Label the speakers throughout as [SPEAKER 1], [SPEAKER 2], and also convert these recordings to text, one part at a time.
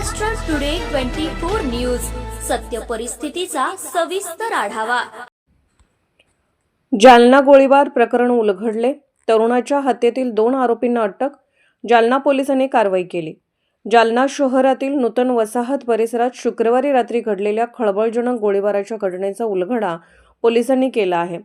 [SPEAKER 1] Maharashtra today 24 news, सत्य परिस्थितीचा सविस्तर आढावा।
[SPEAKER 2] जालना गोळीबार प्रकरण उलगडले, तरुणाच्या हत्येतील 2 आरोपींना अटक, जालना पोलिसांनी कारवाई केली। जालना शहरातील नूतन वसाहत परिसरात शुक्रवारी रात्री घडलेल्या खळबळजनक गोळीबाराच्या घटनेचा उलगडा पोलिसांनी केला आहे।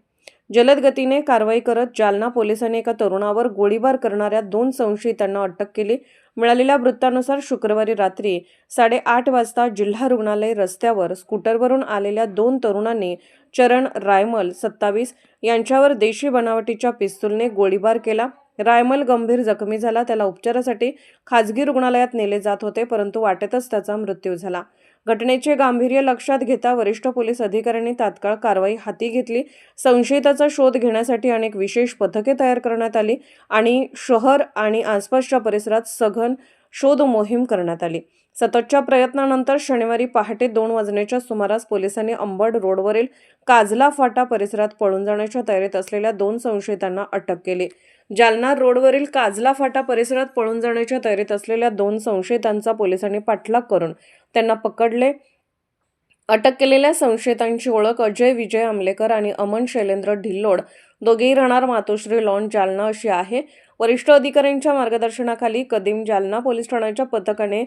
[SPEAKER 2] जलद गतीने कारवाई करत जालना पोलिसांनी एका तरुणावर गोळीबार करणाऱ्या 2 संशयितांना अटक केली। मिळालेल्या वृत्तानुसार शुक्रवारी रात्री 8:30 वाजता जिल्हा रुग्णालय रस्त्यावर स्कूटरवरून आलेल्या 2 तरुणांनी चरण रायमल 27 यांच्यावर देशी बनावटीच्या पिस्तूलने गोळीबार केला। रायमल गंभीर जखमी झाला। त्याला उपचारासाठी खासगी रुग्णालयात नेले जात होते, परंतु वाटेतच त्याचा मृत्यू झाला। घटनेचे गांभीर्य लक्षात घेता वरिष्ठ पोलीस अधिकाऱ्यांनी तात्काळ कारवाई हाती घेतली। संशयिताचा शोध घेण्यासाठी अनेक विशेष पथके तयार करण्यात आली आणि शहर आणि आसपासच्या परिसरात सघन शोध मोहीम करण्यात आली। सततच्या प्रयत्नानंतर शनिवारी पहाटे 2 वाजण्याच्या सुमारास पोलिसांनी अंबड रोडवरील काजला फाटा परिसरात पळून जाण्याच्या तयारीत असलेल्या 2 संशयितांना अटक केली। जालना रोडवरील काजला फाटा परिसरात पळून जाण्याच्या तयारीत असलेल्या 2 संशयितांचा पोलिसांनी पाठलाग करून त्यांना पकडले। अटक केलेल्या संशयितांची ओळख अजय विजय आमलेकर आणि अमन शैलेंद्र ढिल्लोड, दोघेही राहणार मातोश्री लॉन, जालना अशी आहे। वरिष्ठ अधिकाऱ्यांच्या मार्गदर्शनाखाली कदीम जालना पोलीस ठाण्याच्या पथकाने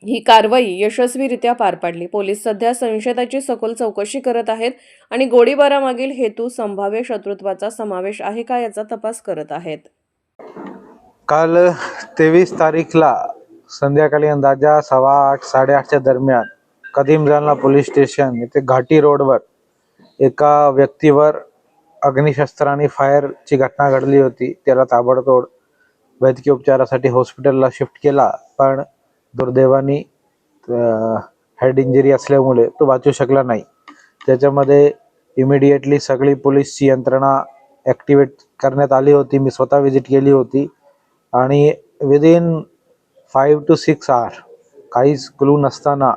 [SPEAKER 2] ही कारवाई यशस्वीरित्या पार पाडली। पोलीस सध्या संशयिताची सखोल चौकशी करत आहेत आणि गोळीबारामागील हेतू, संभाव्य शत्रुत्वाचा समावेश आहे का याचा तपास करत आहेत।
[SPEAKER 3] काल 23 तारीखला संध्याकाळी अंदाजा 8:15 8:30च्या दरम्यान कदीम जालना पोलीस स्टेशन येथे घाटी रोडवर एका व्यक्तीवर अग्निशस्त्राने फायरची घटना घडली होती। त्याला ताबडतोब वैद्यकीय उपचारासाठी हॉस्पिटलला शिफ्ट केला, पण दुर्दैवाने हेड इंजुरी असल्यामुळे तो वाचू शकला नाही। त्याच्यामध्ये इमिडिएटली सगळी पोलीसची यंत्रणा ॲक्टिवेट करण्यात आली होती। मी स्वतः व्हिजिट केली होती आणि विदिन 5 to 6 आवर काहीच क्लू नसताना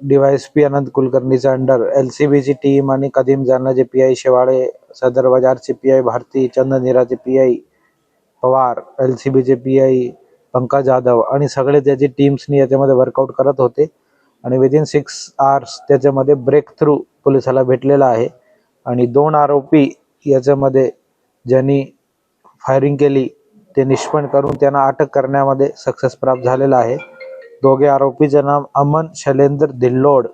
[SPEAKER 3] DYSP अनंत कुलकर्णीच्या अंडर LCBची टीम आणि कदीम जालनाचे PI शेवाळे, सदर बाजारचे PI Bharti, चंदनीराचे PI Pawar, LCBचे PI Pankaj Jadhav आणि सगळे त्याची टीम्सनी याच्यामध्ये वर्कआउट करत होते आणि विदिन 6 आवर्स त्याच्यामध्ये ब्रेक थ्रू पोलिसाला भेटलेला आहे आणि 2 आरोपी याच्यामध्ये ज्यांनी फायरिंग केली ते निष्पन्न करून त्यांना अटक करण्यामध्ये सक्सेस प्राप्त झालेला आहे। दोघे आरोपीचे नाम अमन शैलेंद्र ढिल्लोड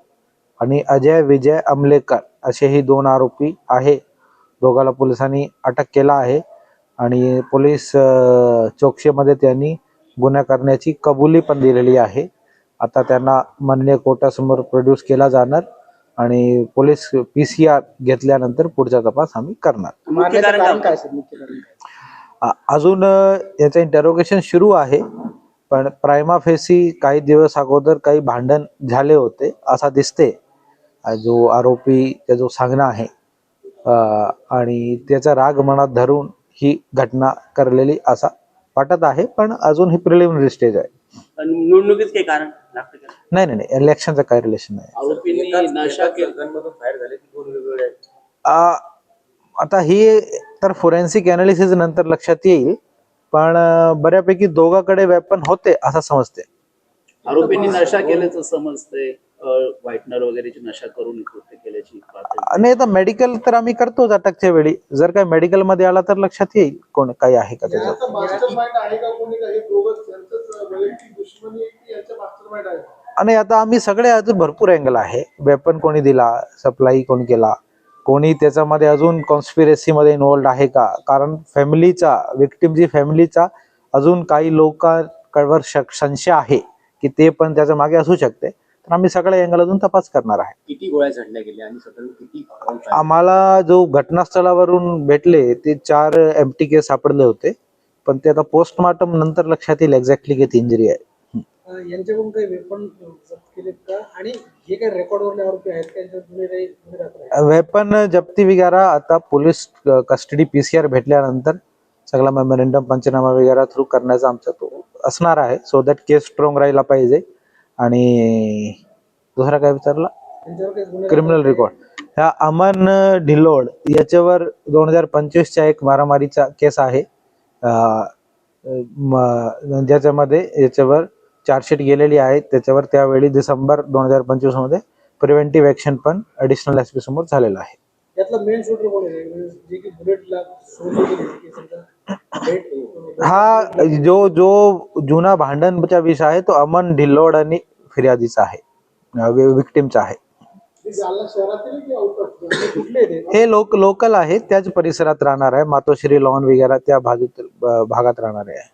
[SPEAKER 3] आणि अजय विजय अमलेकर असे ही 2 आरोपी आहे। दोघाला पोलिसांनी अटक केला आहे आणि पोलीस चौकशीमध्ये त्यांनी गुन्हा करण्याची कबुली पण दिलेली आहे। आता त्यांना माननीय कोर्टासमोर प्रोड्यूस केला जाणार आणि पोलीस PCR घेतल्यानंतर पुढचा तपास आम्ही करणार। अजून याचं इंटरोगेशन सुरू आहे, पण प्रायमा फेसी काही दिवस अगोदर काही भांडण झाले होते असा दिसते जो आरोपीचा जो सांगणं आहे आणि त्याचा राग मनात धरून ही घटना करलेली असा वाटत आहे, पण अजून ही प्रिलिमिनरी स्टेज आहे।
[SPEAKER 4] निवडणुकीत काही कारण
[SPEAKER 3] नाही, इलेक्शनचं काही रिलेशन नाही।
[SPEAKER 4] आरोपींनी नशा केल्यामधून फायर झाले की 2 वेगवेगळे
[SPEAKER 3] आता ही तर फोरेन्सिक अनालिसिस नंतर लक्षात येईल, पण बऱ्यापैकी दोघांकडे वेपन होते असं समजते।
[SPEAKER 4] आरोपींनी नशा केल्याचं समजते, व्हाईटनर वगैरेची नशा करून कृत्य केल्याची
[SPEAKER 3] नाही, आता मेडिकल तर आम्ही करतोच अटकच्या वेळी। जर काय मेडिकल मध्ये आला तर लक्षात येईल कोण काही आहे का त्याच्यात। आणि आता आम्ही सगळे अजून भरपूर अँगल आहे। वेपन कोणी दिला, सप्लाय कोणी केला, कोणी त्याच्यामध्ये अजून कॉन्स्पिरेसी मध्ये इन्व्हॉल्ड आहे का, कारण फॅमिलीचा विक्टिमची फॅमिलीचा अजून काही लोकांवर संशय आहे की ते पण त्याच्या मागे असू शकते। तर आम्ही सगळे अँगल अजून तपास करणार आहे।
[SPEAKER 4] किती गोळ्या झाडल्या गेल्या आणि सतत किती
[SPEAKER 3] आम्हाला जो घटनास्थळावरून भेटले ते 4 MTK सापडले होते, पण ते आता पोस्टमॉर्टम नंतर लक्षात येईल एक्झॅक्टली किती इंजुरी आहे।
[SPEAKER 5] यांच्याकडून काही वेपन जप्त केलेत का आणि हे काही रेकॉर्डवरले आरोपी आहेत का?
[SPEAKER 3] वेपन जप्ती वगैरे आता पोलीस कस्टडी PCR भेटल्यानंतर सगळा मेमोरेंडम पंचनामा वगैरे थ्रू करण्याचा आमचा तो असणार आहे, सो दॅट केस स्ट्रॉंग राहायला पाहिजे। आणि दुसरा काय विचारला, क्रिमिनल रेकॉर्ड। ह्या अमन ढिल्लोड याच्यावर 2025चा एक मारामारीचा केस आहे। ज्याच्यामध्ये याच्यावर चार्जशीट गेलेली आहे. त्याच्यावर त्यावेळी डिसेंबर 2025 मध्ये प्रिव्हेंटिव्ह ऍक्शन पण ऍडिशनल एसपी समोर झालेला आहे.
[SPEAKER 5] यातला मेन शूटर कोण आहे म्हणजे जे की बुलेटला सोडून गेले की समजा बुलेट,
[SPEAKER 3] हा जो जुना भांडणचा विषय आहे तो अमन ढिल्लोड आणि फिर्यादीचा आहे, विक्टिमचा आहे.
[SPEAKER 5] ते जालना शहरातील की आउट ऑफ कुठले ते
[SPEAKER 3] हे लोकल आहे, त्याच परिसरात राहणार आहे. मातोश्री लॉन वगैरे त्या भागात राहणार आहे.